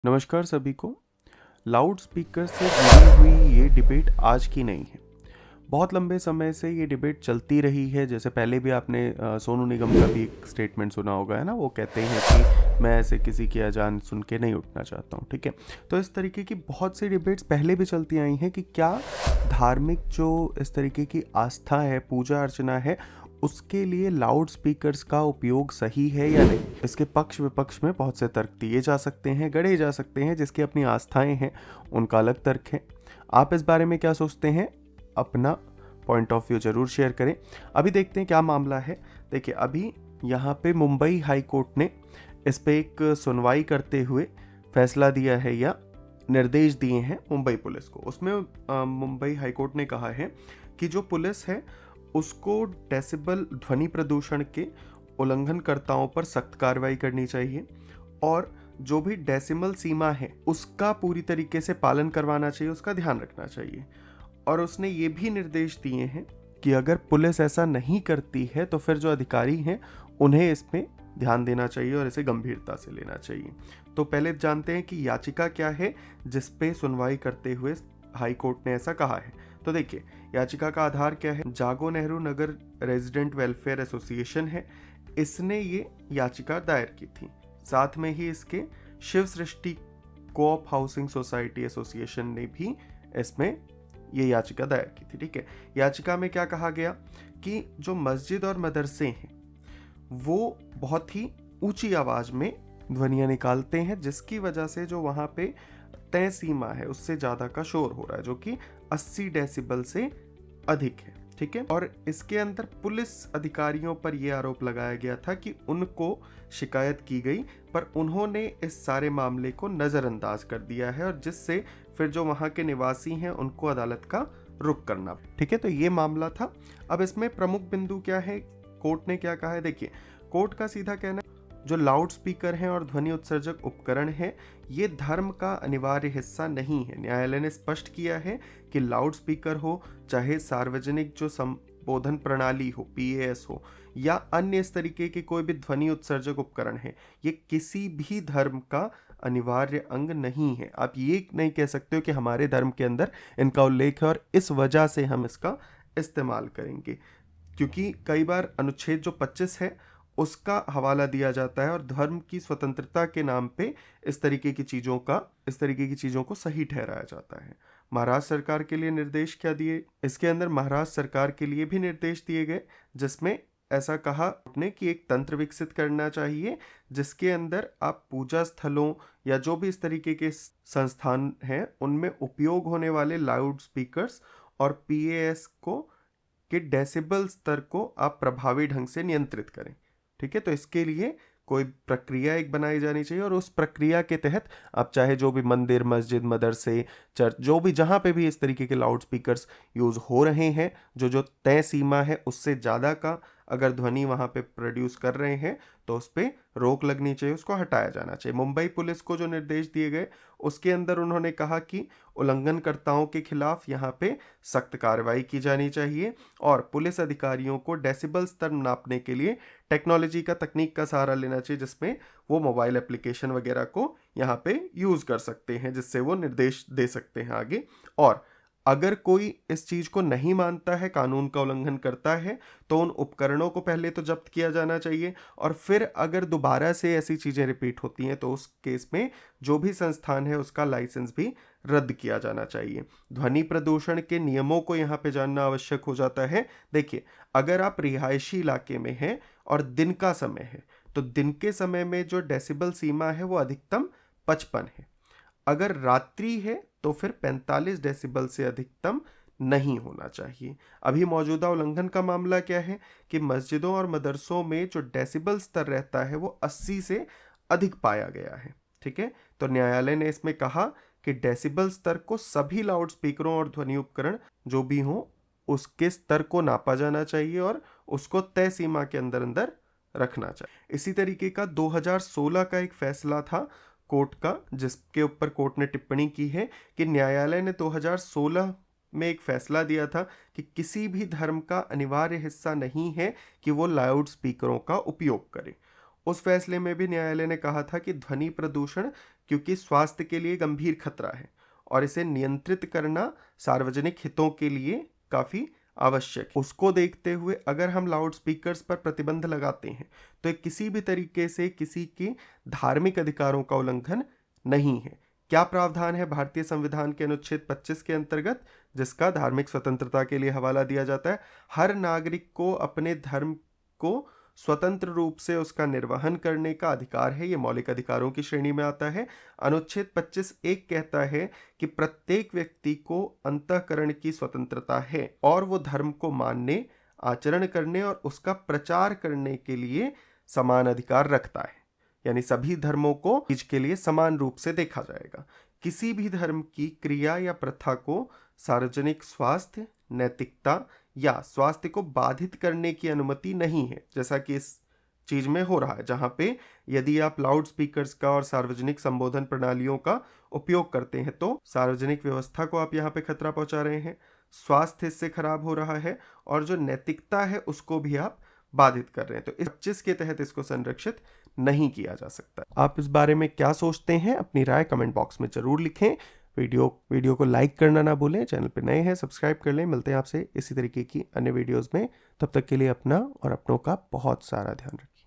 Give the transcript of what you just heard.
नमस्कार सभी को। लाउड स्पीकर से जुड़ी हुई ये डिबेट आज की नहीं है। बहुत लंबे समय से ये डिबेट चलती रही है। जैसे पहले भी आपने सोनू निगम का भी एक स्टेटमेंट सुना होगा, है ना। वो कहते हैं कि मैं ऐसे किसी की अजान सुन के नहीं उठना चाहता हूँ, ठीक है। तो इस तरीके की बहुत सी डिबेट्स पहले भी चलती आई हैं कि क्या धार्मिक जो इस तरीके की आस्था है, पूजा अर्चना है, उसके लिए लाउड स्पीकर्स का उपयोग सही है या नहीं। इसके पक्ष विपक्ष में बहुत से तर्क दिए जा सकते हैं, गढ़े जा सकते हैं। जिसकी अपनी आस्थाएं हैं उनका अलग तर्क है। आप इस बारे में क्या सोचते हैं, अपना पॉइंट ऑफ व्यू जरूर शेयर करें। अभी देखते हैं क्या मामला है। देखिए, अभी यहाँ पे मुंबई हाई कोर्ट ने इस पे एक सुनवाई करते हुए फैसला दिया है या निर्देश दिए हैं मुंबई पुलिस को। उसमें मुंबई हाई कोर्ट ने कहा है कि जो पुलिस है उसको डेसिबल ध्वनि प्रदूषण के उल्लंघनकर्ताओं पर सख्त कार्रवाई करनी चाहिए और जो भी डेसिमल सीमा है उसका पूरी तरीके से पालन करवाना चाहिए, उसका ध्यान रखना चाहिए। और उसने ये भी निर्देश दिए हैं कि अगर पुलिस ऐसा नहीं करती है तो फिर जो अधिकारी हैं उन्हें इसमें ध्यान देना चाहिए और इसे गंभीरता से लेना चाहिए। तो पहले जानते हैं कि याचिका क्या है जिस पे सुनवाई करते हुए हाई कोर्ट ने ऐसा कहा है। तो देखिए, याचिका का आधार क्या है। जागो Nehru Nagar resident welfare association है, इसने ये याचिका दायर की थी। साथ में ही इसके शिव सृष्टि कोऑप हाउसिंग सोसाइटी एसोसिएशन ने भी इसमें ये याचिका दायर की थी, ठीक है। याचिका में क्या कहा गया कि जो मस्जिद और मदरसे हैं वो बहुत ही ऊंची आवाज में ध्वनियां निकालते हैं, जिसकी वजह से जो वहां पे तय सीमा है उससे ज्यादा का शोर हो रहा है, जो कि 80 डेसिबल से अधिक है, ठीक है। और इसके अंदर पुलिस अधिकारियों पर यह आरोप लगाया गया था कि उनको शिकायत की गई पर उन्होंने इस सारे मामले को नजरअंदाज कर दिया है और जिससे फिर जो वहां के निवासी हैं उनको अदालत का रुख करना, ठीक है। तो ये मामला था। अब इसमें प्रमुख बिंदु क्या है, कोर्ट ने क्या कहा है। देखिए, कोर्ट का सीधा कहना है जो लाउड स्पीकर हैं और ध्वनि उत्सर्जक उपकरण हैं ये धर्म का अनिवार्य हिस्सा नहीं है। न्यायालय ने स्पष्ट किया है कि लाउड स्पीकर हो चाहे सार्वजनिक जो संबोधन प्रणाली हो, पीएएस हो, या अन्य इस तरीके के कोई भी ध्वनि उत्सर्जक उपकरण है, ये किसी भी धर्म का अनिवार्य अंग नहीं है। आप ये नहीं कह सकते हो कि हमारे धर्म के अंदर इनका उल्लेख है और इस वजह से हम इसका इस्तेमाल करेंगे, क्योंकि कई बार अनुच्छेद जो 25 है उसका हवाला दिया जाता है और धर्म की स्वतंत्रता के नाम पे इस तरीके की चीज़ों को सही ठहराया जाता है। महाराष्ट्र सरकार के लिए निर्देश क्या दिए, इसके अंदर महाराष्ट्र सरकार के लिए भी निर्देश दिए गए, जिसमें ऐसा कहा आपने कि एक तंत्र विकसित करना चाहिए जिसके अंदर आप पूजा स्थलों या जो भी इस तरीके के संस्थान हैं उनमें उपयोग होने वाले लाउड स्पीकर्स और पीएएस के डेसिबल स्तर को आप प्रभावी ढंग से नियंत्रित करें, ठीक है। तो इसके लिए कोई प्रक्रिया एक बनाई जानी चाहिए और उस प्रक्रिया के तहत आप चाहे जो भी मंदिर, मस्जिद, मदरसे, चर्च, जो भी जहाँ पे भी इस तरीके के लाउड स्पीकर्स यूज़ हो रहे हैं, जो तय सीमा है उससे ज़्यादा का अगर ध्वनि वहाँ पे प्रोड्यूस कर रहे हैं तो उस पर रोक लगनी चाहिए, उसको हटाया जाना चाहिए। मुंबई पुलिस को जो निर्देश दिए गए उसके अंदर उन्होंने कहा कि उल्लंघनकर्ताओं के खिलाफ यहाँ पे सख्त कार्रवाई की जानी चाहिए और पुलिस अधिकारियों को डेसिबल स्तर नापने के लिए तकनीक का सहारा लेना चाहिए, जिसमें वो मोबाइल एप्लीकेशन वगैरह को यहाँ पे यूज़ कर सकते हैं, जिससे वो निर्देश दे सकते हैं आगे। और अगर कोई इस चीज़ को नहीं मानता है, कानून का उल्लंघन करता है, तो उन उपकरणों को पहले तो जब्त किया जाना चाहिए और फिर अगर दोबारा से ऐसी चीज़ें रिपीट होती हैं तो उस केस में जो भी संस्थान है उसका लाइसेंस भी रद्द किया जाना चाहिए। ध्वनि प्रदूषण के नियमों को यहाँ पे जानना आवश्यक हो जाता है। देखिए, अगर आप रिहायशी इलाके में हैं और दिन का समय है तो दिन के समय में जो डेसिबल सीमा है वो अधिकतम 55 है। अगर रात्रि है तो फिर 45 डेसिबल से अधिकतम नहीं होना चाहिए। अभी मौजूदा उल्लंघन का मामला क्या है कि मस्जिदों और मदरसों में जो डेसिबल स्तर रहता है वो 80 से अधिक पाया गया है, ठीक है। तो न्यायालय ने इसमें कहा कि डेसिबल स्तर को सभी लाउड स्पीकरों और ध्वनि उपकरण जो भी हों उसके स्तर को नापा जाना चाहिए और उसको तय सीमा के अंदर अंदर रखना चाहिए। इसी तरीके का 2016 का एक फैसला था कोर्ट का, जिसके ऊपर कोर्ट ने टिप्पणी की है कि न्यायालय ने 2016 में एक फैसला दिया था कि किसी भी धर्म का अनिवार्य हिस्सा नहीं है कि वो लाउड स्पीकरों का उपयोग करे। उस फैसले में भी न्यायालय ने कहा था कि ध्वनि प्रदूषण क्योंकि स्वास्थ्य के लिए गंभीर खतरा है और इसे नियंत्रित करना सार्वजनिक हितों के लिए काफ़ी आवश्यक है। उसको देखते हुए अगर हम लाउड स्पीकर्स पर प्रतिबंध लगाते हैं तो ये किसी भी तरीके से किसी के धार्मिक अधिकारों का उल्लंघन नहीं है। क्या प्रावधान है भारतीय संविधान के अनुच्छेद 25 के अंतर्गत, जिसका धार्मिक स्वतंत्रता के लिए हवाला दिया जाता है? हर नागरिक को अपने धर्म को स्वतंत्र रूप से उसका निर्वहन करने का अधिकार है। ये मौलिक अधिकारों की श्रेणी में आता है। अनुच्छेद 25(1) कहता है कि प्रत्येक व्यक्ति को अंतःकरण की स्वतंत्रता है और वो धर्म को मानने, आचरण करने और उसका प्रचार करने के लिए समान अधिकार रखता है। यानी सभी धर्मों को चीज के लिए समान रूप से देखा जाएगा। किसी भी धर्म की क्रिया या प्रथा को सार्वजनिक स्वास्थ्य, नैतिकता या स्वास्थ्य को बाधित करने की अनुमति नहीं है, जैसा कि इस चीज में हो रहा है, जहां पे यदि आप लाउड स्पीकर्स का और सार्वजनिक संबोधन प्रणालियों का उपयोग करते हैं तो सार्वजनिक व्यवस्था को आप यहाँ पे खतरा पहुंचा रहे हैं, स्वास्थ्य इससे खराब हो रहा है और जो नैतिकता है उसको भी आप बाधित कर रहे हैं। तो इस 25 के तहत इसको संरक्षित नहीं किया जा सकता। आप इस बारे में क्या सोचते हैं? अपनी राय कमेंट बॉक्स में जरूर लिखें। वीडियो को लाइक करना ना भूलें। चैनल पे नए हैं सब्सक्राइब कर लें। मिलते हैं आपसे इसी तरीके की अन्य वीडियोस में। तब तक के लिए अपना और अपनों का बहुत सारा ध्यान रखिए।